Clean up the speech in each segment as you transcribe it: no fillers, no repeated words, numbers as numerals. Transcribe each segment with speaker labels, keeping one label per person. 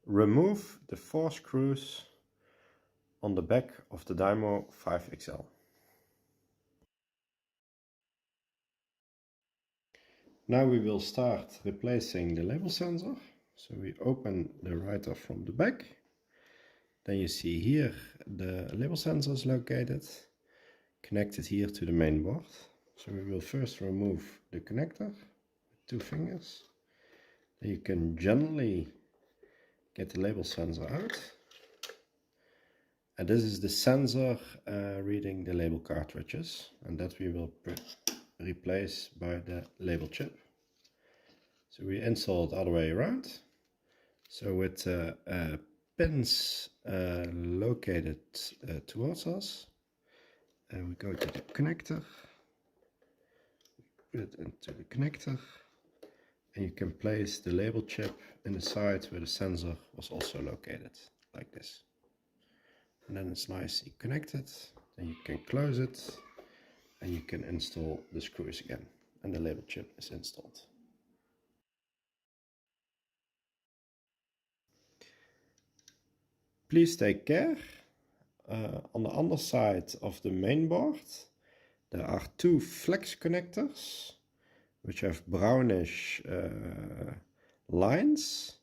Speaker 1: remove the 4 screws on the back of the Dymo 5XL. Now we will start replacing the label sensor. So we open the writer from the back. Then you see here the label sensor is located, connected here to the main board. So we will first remove the connector with 2 fingers. Then you can gently get the label sensor out. And this is the sensor reading the label cartridges, and that we will replace by the label chip. So we install it all the way around. So with pins located towards us, and we go to the connector, put it into the connector, and you can place the label chip in the side where the sensor was also located, like this. And then it's nicely connected. Then you can close it, and you can install the screws again, and the label chip is installed. Please take care. On the underside of the main board there are 2 flex connectors which have brownish lines.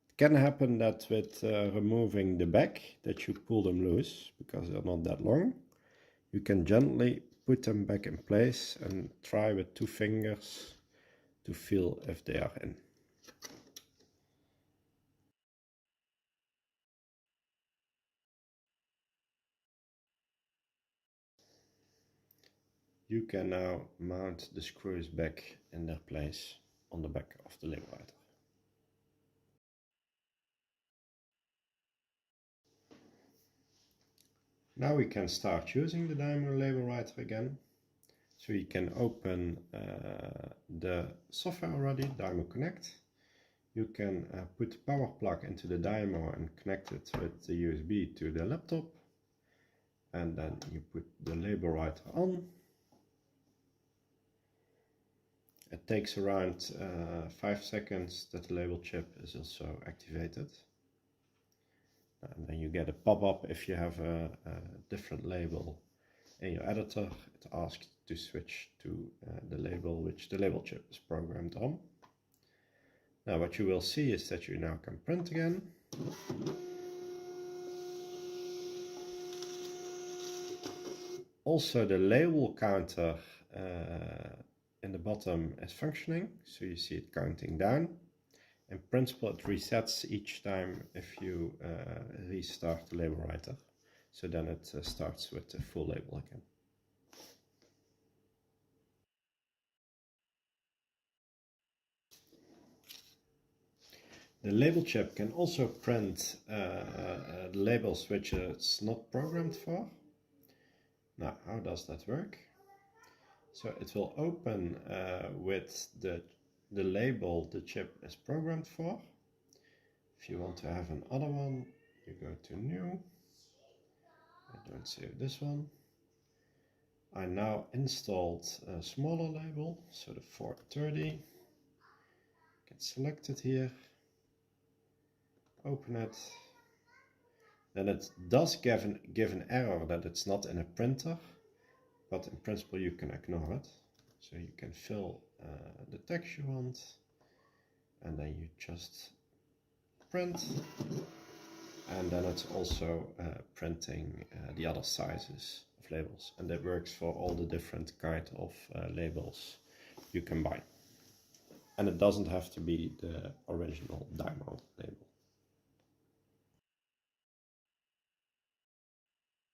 Speaker 1: It can happen that with removing the back that you pull them loose because they're not that long. You can gently put them back in place and try with 2 fingers to feel if they are in. You can now mount the screws back in their place on the back of the LabelWriter. Now we can start using the Dymo LabelWriter again. So you can open the software already, Dymo Connect. You can put the power plug into the Dymo and connect it with the USB to the laptop. And then you put the LabelWriter on. It takes around 5 seconds that the label chip is also activated. And then you get a pop-up if you have a different label in your editor. It asks to switch to the label which the label chip is programmed on. Now what you will see is that you now can print again. Also the label counter in the bottom is functioning, so you see it counting down. In principle it resets each time if you restart the LabelWriter, so then it starts with the full label again. The label chip can also print labels which it's not programmed for. Now how does that work? So it will open with the label the chip is programmed for. If you want to have another one, you go to New. I don't save this one. I now installed a smaller label, so the 430. Get selected here. Open it. Then it does give an error that it's not in a printer, but in principle you can ignore it. So you can fill the text you want, and then you just print, and then it's also printing the other sizes of labels, and that works for all the different kind of labels you can buy. And it doesn't have to be the original Dymo label.